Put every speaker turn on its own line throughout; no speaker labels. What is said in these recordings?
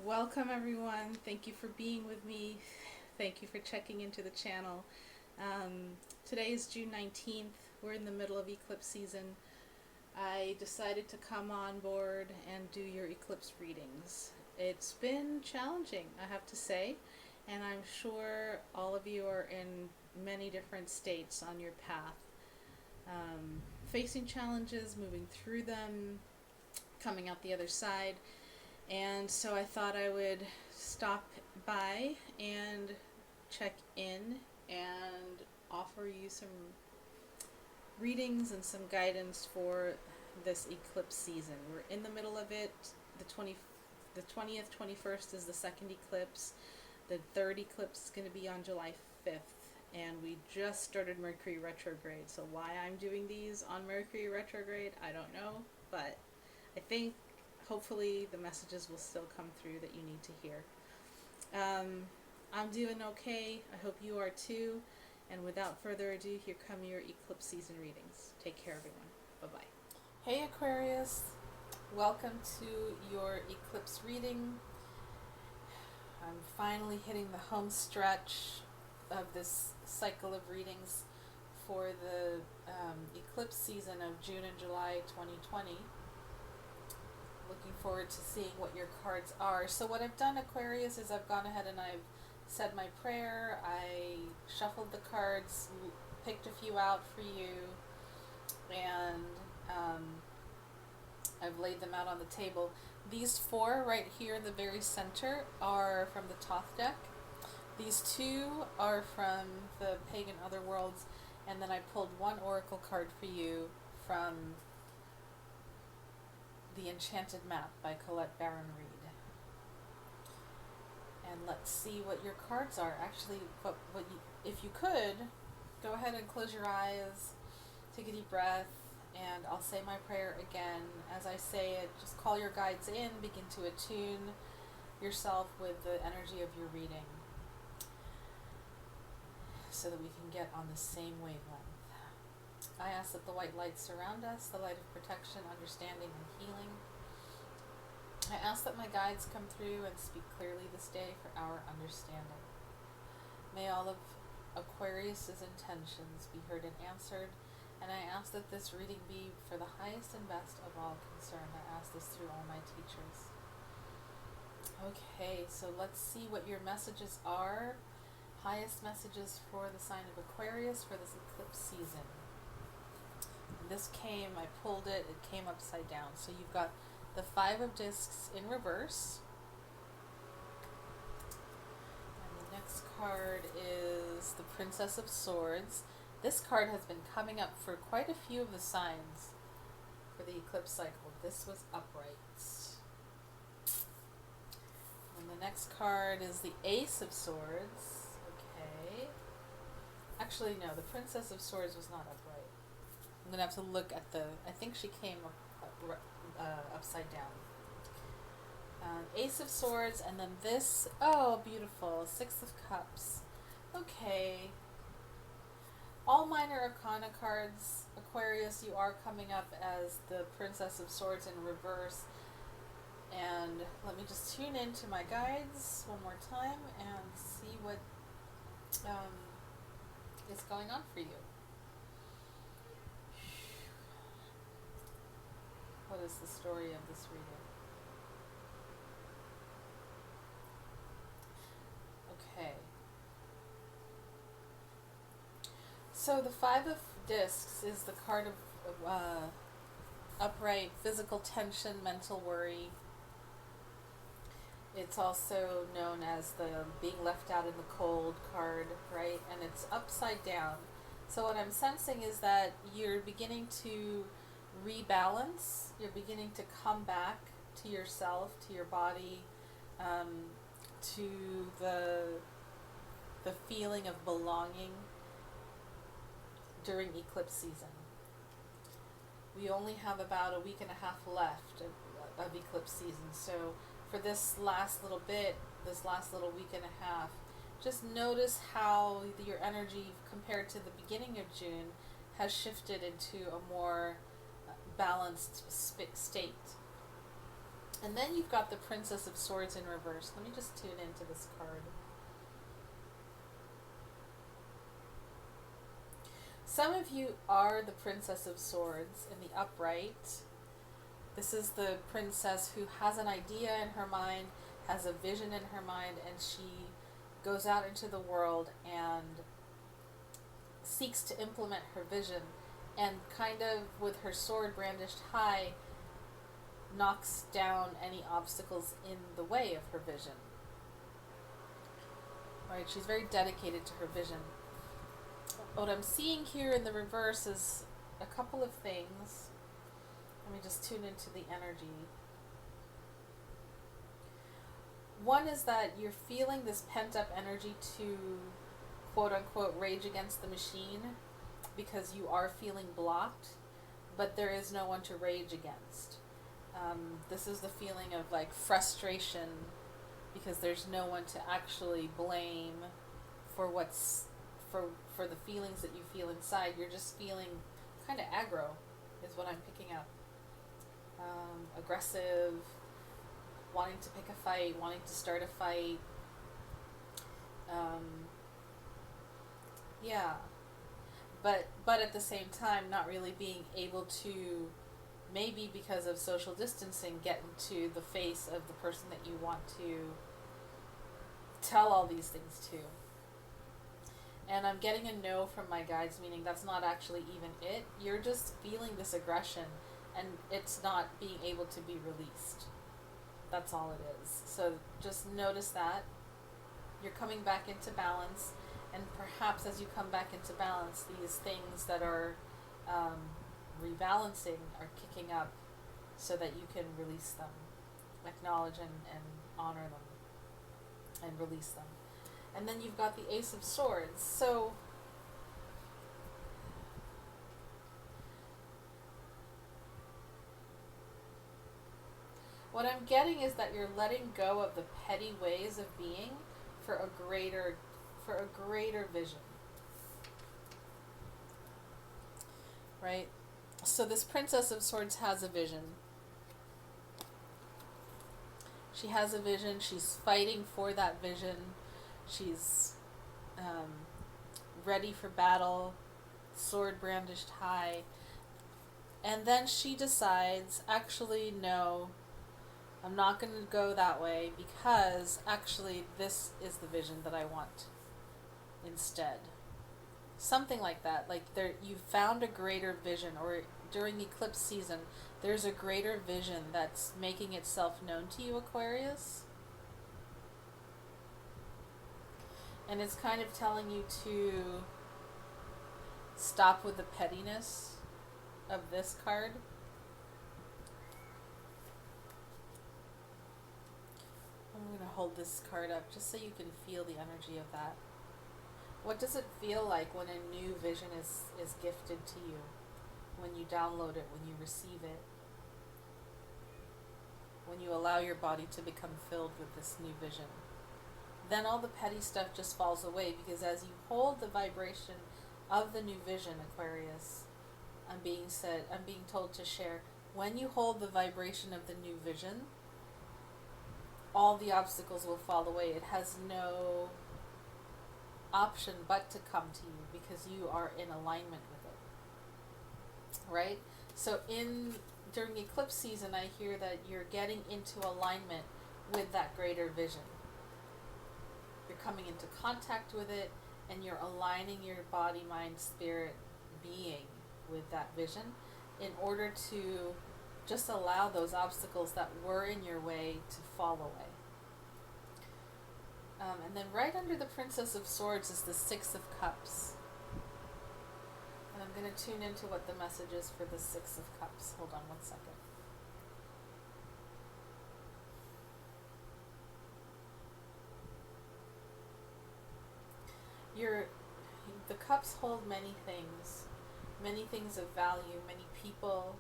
Welcome everyone. Thank you for being with me. Thank you for checking into the channel. Today is June 19th. We're in the middle of eclipse season. I decided to come on board and do your eclipse readings. It's been challenging, I have to say, and I'm sure all of you are in many different states on your path. Facing challenges, moving through them, coming out the other side. And so I thought I would stop by and check in and offer you some readings and some guidance for this eclipse season. We're in the middle of it. The 20th, 21st is the second eclipse. The third eclipse is going to be on July 5th. And we just started Mercury retrograde. So why I'm doing these on Mercury retrograde, I don't know. But I think hopefully the messages will still come through that you need to hear. I'm doing okay. I hope you are too. And without further ado, here come your eclipse season readings. Take care, everyone. Bye-bye. Hey, Aquarius. Welcome to your eclipse reading. I'm finally hitting the home stretch of this cycle of readings for the eclipse season of June and July 2020. Looking forward to seeing what your cards are. So what I've done, Aquarius, is I've gone ahead and I've said my prayer. I shuffled the cards, picked a few out for you, and I've laid them out on the table. These four right here in the very center are from the Thoth deck. These two are from the Pagan Otherworlds, and then I pulled one oracle card for you from The Enchanted Map by Colette Baron Reed. And let's see what your cards are. Actually, if you could, go ahead and close your eyes, take a deep breath, and I'll say my prayer again. As I say it, just call your guides in, begin to attune yourself with the energy of your reading so that we can get on the same wavelength. I ask that the white light surround us, the light of protection, understanding, and healing. I ask that my guides come through and speak clearly this day for our understanding. May all of Aquarius's intentions be heard and answered, and I ask that this reading be for the highest and best of all concerned. I ask this through all my teachers. Okay, so let's see what your messages are. Highest messages for the sign of Aquarius for this eclipse season. This came, I pulled it, it came upside down. So you've got the Five of Discs in reverse. And the next card is the Princess of Swords. This card has been coming up for quite a few of the signs for the eclipse cycle. This was upright. And the next card is the Ace of Swords. Okay. Actually, no, the Princess of Swords was not upright. I'm going to have to look at I think she came upside down. Ace of Swords, and then this, oh, beautiful, Six of Cups. Okay. All minor arcana cards, Aquarius, you are coming up as the Princess of Swords in reverse. And let me just tune into my guides one more time and see what is going on for you. What is the story of this reading? Okay. So the Five of Discs is the card of upright physical tension, mental worry. It's also known as the being left out in the cold card, right? And it's upside down. So what I'm sensing is that you're beginning to rebalance, you're beginning to come back to yourself, to your body, to the feeling of belonging during eclipse season. We only have about a week and a half left of eclipse season, so for this last little bit, this last little week and a half, just notice how your energy compared to the beginning of June has shifted into a more balanced state. And then you've got the Princess of Swords in reverse. Let me just tune into this card. Some of you are the Princess of Swords in the upright. This is the princess who has an idea in her mind, has a vision in her mind, and she goes out into the world and seeks to implement her vision, and kind of with her sword brandished high, knocks down any obstacles in the way of her vision. Right, she's very dedicated to her vision. What I'm seeing here in the reverse is a couple of things. Let me just tune into the energy. One is that you're feeling this pent-up energy to quote-unquote rage against the machine because you are feeling blocked, but there is no one to rage against. This is the feeling of like frustration because there's no one to actually blame for what's for the feelings that you feel inside. You're just feeling kind of aggro is what I'm picking up. Aggressive, wanting to pick a fight, wanting to start a fight. Yeah. But at the same time not really being able to, maybe because of social distancing, get into the face of the person that you want to tell all these things to. And I'm getting a no from my guides, meaning that's not actually even it. You're just feeling this aggression and it's not being able to be released. That's all it is. So just notice that. You're coming back into balance, and perhaps as you come back into balance, these things that are rebalancing are kicking up so that you can release them, acknowledge and honor them, and release them. And then you've got the Ace of Swords. So what I'm getting is that you're letting go of the petty ways of being for a greater vision. Right? So this Princess of Swords has a vision. She has a vision. She's fighting for that vision. She's ready for battle, sword brandished high. And then she decides, actually, no, I'm not going to go that way because actually this is the vision that I want instead. Something like that. Like you found a greater vision, or during eclipse season, there's a greater vision that's making itself known to you, Aquarius. And it's kind of telling you to stop with the pettiness of this card. I'm going to hold this card up just so you can feel the energy of that. What does it feel like when a new vision is gifted to you? When you download it, when you receive it? When you allow your body to become filled with this new vision? Then all the petty stuff just falls away, because as you hold the vibration of the new vision, Aquarius, I'm being told to share, when you hold the vibration of the new vision, all the obstacles will fall away. It has no option but to come to you because you are in alignment with it. Right? So during eclipse season, I hear that you're getting into alignment with that greater vision. You're coming into contact with it, and you're aligning your body, mind, spirit, being with that vision in order to just allow those obstacles that were in your way to fall away. And then right under the Princess of Swords is the Six of Cups. And I'm going to tune into what the message is for the Six of Cups. Hold on one second. The cups hold many things of value, many people,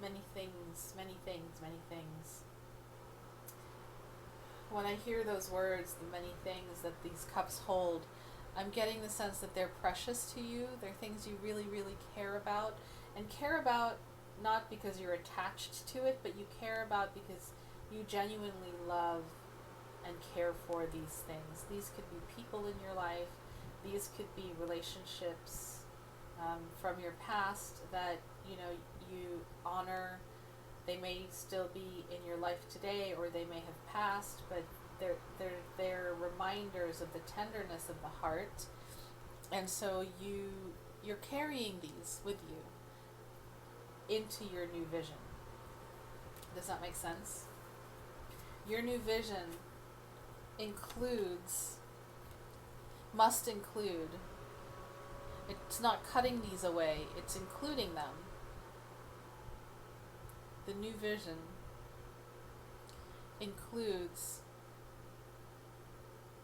many things. When I hear those words, the many things that these cups hold, I'm getting the sense that they're precious to you. They're things you really, really care about, and care about not because you're attached to it, but you care about because you genuinely love and care for these things. These could be people in your life, these could be relationships from your past that you honor. They may still be in your life today, or they may have passed, but they're reminders of the tenderness of the heart, and so you're carrying these with you into your new vision. Does that make sense? Your new vision must include, it's not cutting these away, it's including them. The new vision includes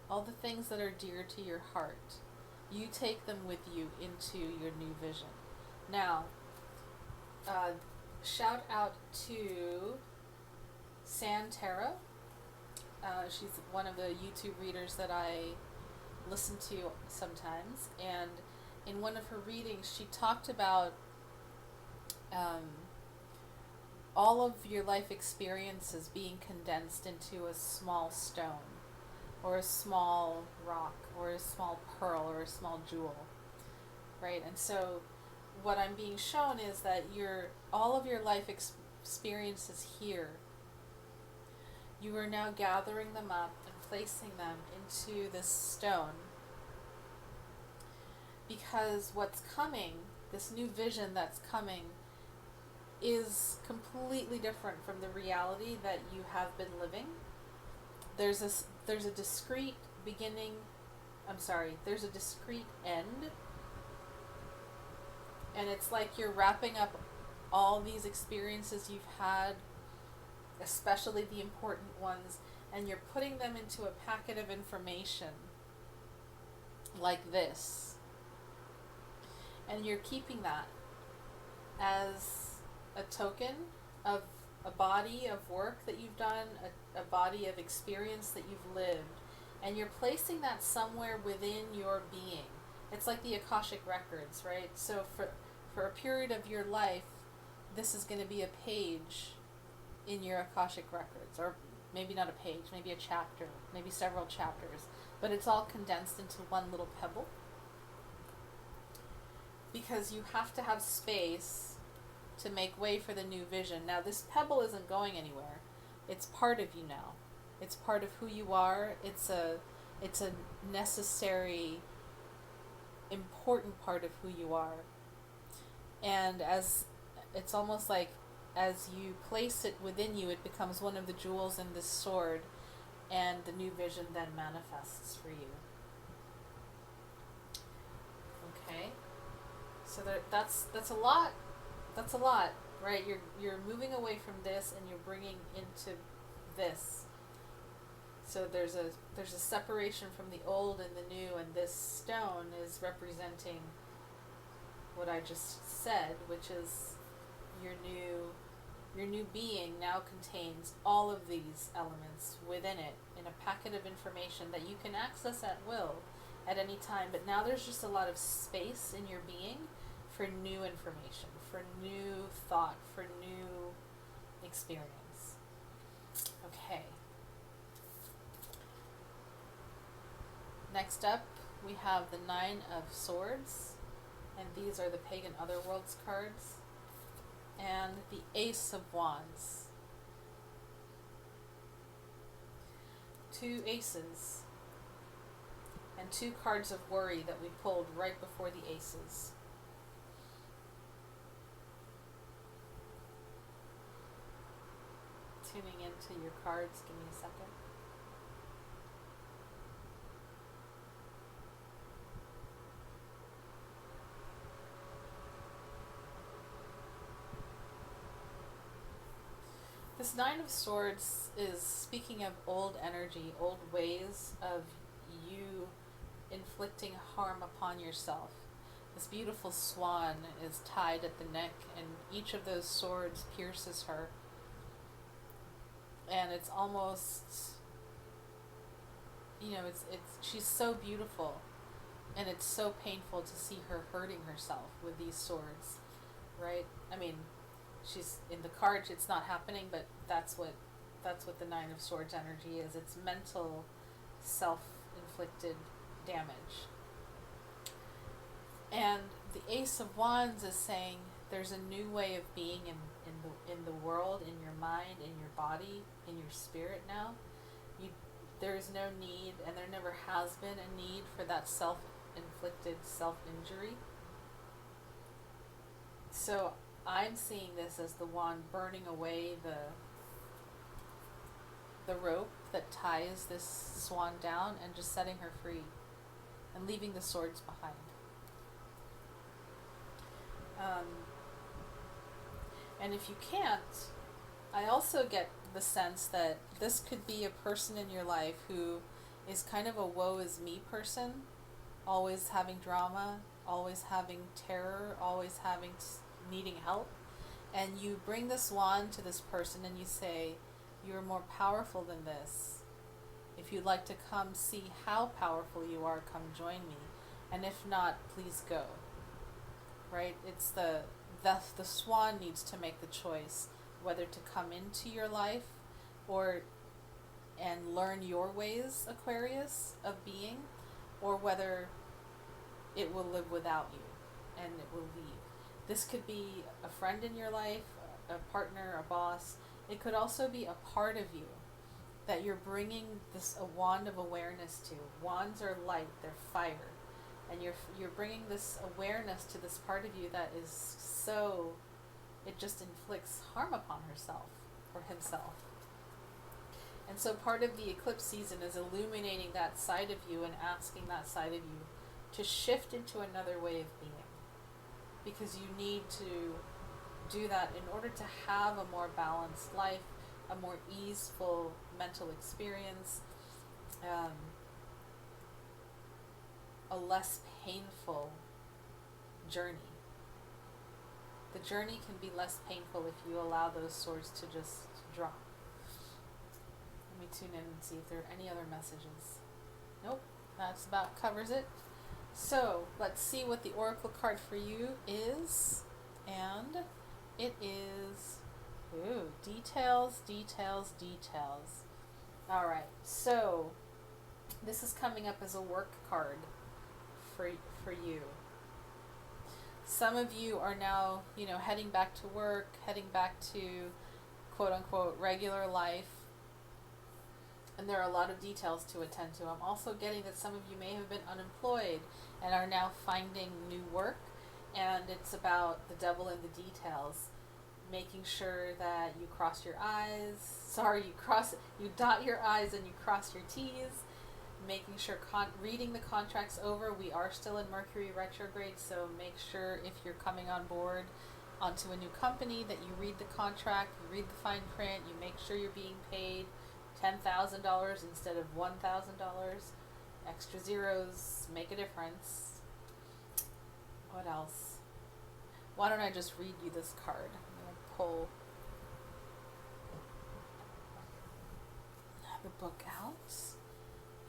all the things that are dear to your heart. You take them with you into your new vision. Now, shout out to Santera. She's one of the YouTube readers that I listen to sometimes, and in one of her readings she talked about all of your life experiences being condensed into a small stone, or a small rock, or a small pearl, or a small jewel, right? And so what I'm being shown is that all of your life experiences here, you are now gathering them up and placing them into this stone, because what's coming, this new vision that's coming, is completely different from the reality that you have been living. There's a discrete beginning, there's a discrete end, and it's like you're wrapping up all these experiences you've had, especially the important ones, and you're putting them into a packet of information like this, and you're keeping that as a token of a body of work that you've done, a body of experience that you've lived, and you're placing that somewhere within your being. It's like the Akashic Records, right? So for a period of your life, this is going to be a page in your Akashic Records, or maybe not a page, maybe a chapter, maybe several chapters, but it's all condensed into one little pebble, because you have to have space to make way for the new vision. Now, this pebble isn't going anywhere. It's part of you now. It's part of who you are. It's a necessary, important part of who you are. And as it's almost like as you place it within you, it becomes one of the jewels in this sword, and the new vision then manifests for you. Okay? So that's a lot. That's a lot, right? You're moving away from this and you're bringing into this. So there's a separation from the old and the new, and this stone is representing what I just said, which is your new being now contains all of these elements within it in a packet of information that you can access at will at any time. But now there's just a lot of space in your being for new information, for new thought, for new experience. Okay. Next up, we have the Nine of Swords, and these are the Pagan Otherworlds cards, and the Ace of Wands. Two aces, and two cards of worry that we pulled right before the aces. Tuning into your cards, give me a second. This Nine of Swords is speaking of old energy, old ways of you inflicting harm upon yourself. This beautiful swan is tied at the neck, and each of those swords pierces her. And it's almost, it's she's so beautiful, and it's so painful to see her hurting herself with these swords, right? I mean, she's in the card, it's not happening, but that's what That's what the Nine of Swords energy is. It's mental, self-inflicted damage. And the Ace of Wands is saying there's a new way of being in the world, in your mind, in your body, in your spirit now. There's no need, and there never has been a need for that self-inflicted self-injury. So I'm seeing this as the wand burning away the rope that ties this swan down and just setting her free and leaving the swords behind. And if you can't, I also get the sense that this could be a person in your life who is kind of a woe is me person, always having drama, always having terror, always needing help. And you bring this wand to this person and you say, you are more powerful than this. If you'd like to come see how powerful you are, come join me. And if not, please go. Right? It's the swan needs to make the choice whether to come into your life and learn your ways, Aquarius, of being, or whether it will live without you and it will leave. This could be a friend in your life, a partner, a boss. It could also be a part of you that you're bringing a wand of awareness to. Wands are light, they're fire. And you're bringing this awareness to this part of you that is so, it just inflicts harm upon herself or himself. And so part of the eclipse season is illuminating that side of you and asking that side of you to shift into another way of being. Because you need to do that in order to have a more balanced life, a more easeful mental experience, a less painful journey. The journey can be less painful if you allow those swords to just drop. Let me tune in and see if there are any other messages. Nope, that's about covers it. So let's see what the oracle card for you is. And it is, details, details, details. All right, so this is coming up as a work card for you. Some of you are now, heading back to work, heading back to quote unquote regular life. And there are a lot of details to attend to. I'm also getting that some of you may have been unemployed and are now finding new work. And it's about the devil in the details. Making sure that you cross your I's. You dot your I's and you cross your T's. Making sure, reading the contracts over. We are still in Mercury retrograde, so make sure if you're coming on board onto a new company that you read the contract, you read the fine print, you make sure you're being paid $10,000 instead of $1,000. Extra zeros make a difference. What else? Why don't I just read you this card? I'm going to pull the book out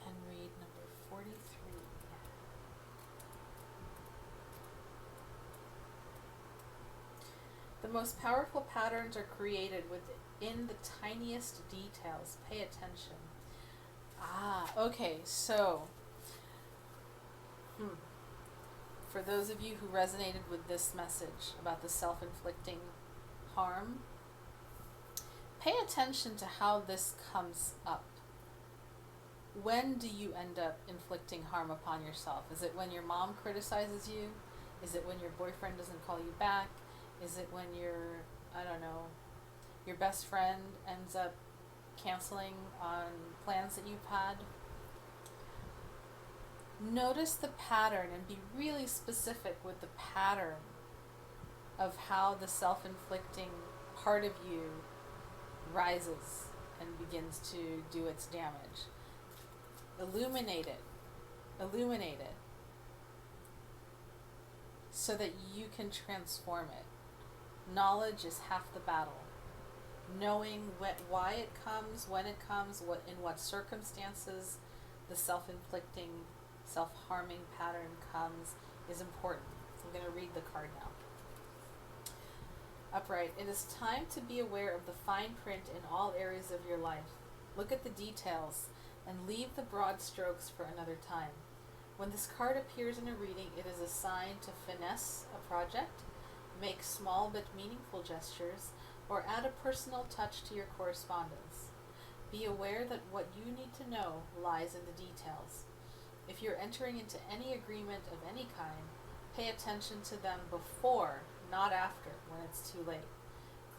and read number 43. The most powerful patterns are created within the tiniest details. Pay attention. Okay, so for those of you who resonated with this message about the self-inflicting harm, pay attention to how this comes up. When do you end up inflicting harm upon yourself? Is it when your mom criticizes you? Is it when your boyfriend doesn't call you back? Is it when your best friend ends up canceling on plans that you've had? Notice the pattern and be really specific with the pattern of how the self-inflicting part of you rises and begins to do its damage. Illuminate it so that you can transform it. Knowledge is half the battle. Knowing why it comes, when it comes, in what circumstances the self-inflicting, self-harming pattern comes is important. So I'm going to read the card Upright, it is time to be aware of the fine print in all areas of your life. Look at the details and leave the broad strokes for another time. When this card appears in a reading, it is a sign to finesse a project, make small but meaningful gestures, or add a personal touch to your correspondence. Be aware that what you need to know lies in the details. If you're entering into any agreement of any kind, pay attention to them before, not after, when it's too late.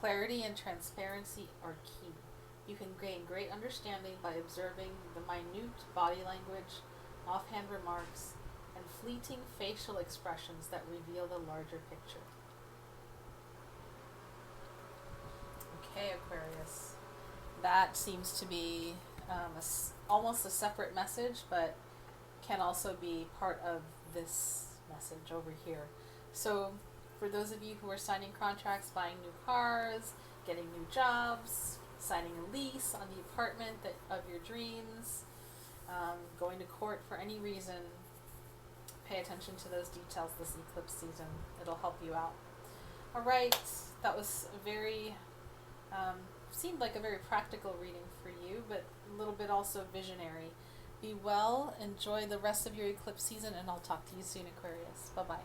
Clarity and transparency are key. You can gain great understanding by observing the minute body language, offhand remarks, and fleeting facial expressions that reveal the larger picture. Okay, Aquarius. That seems to be almost a separate message, but can also be part of this message over here. So for those of you who are signing contracts, buying new cars, getting new jobs, signing a lease on the apartment of your dreams, going to court for any reason, pay attention to those details this eclipse season. It'll help you out. All right, that was a very, seemed like a very practical reading for you, but a little bit also visionary. Be well, enjoy the rest of your eclipse season, and I'll talk to you soon, Aquarius. Bye-bye.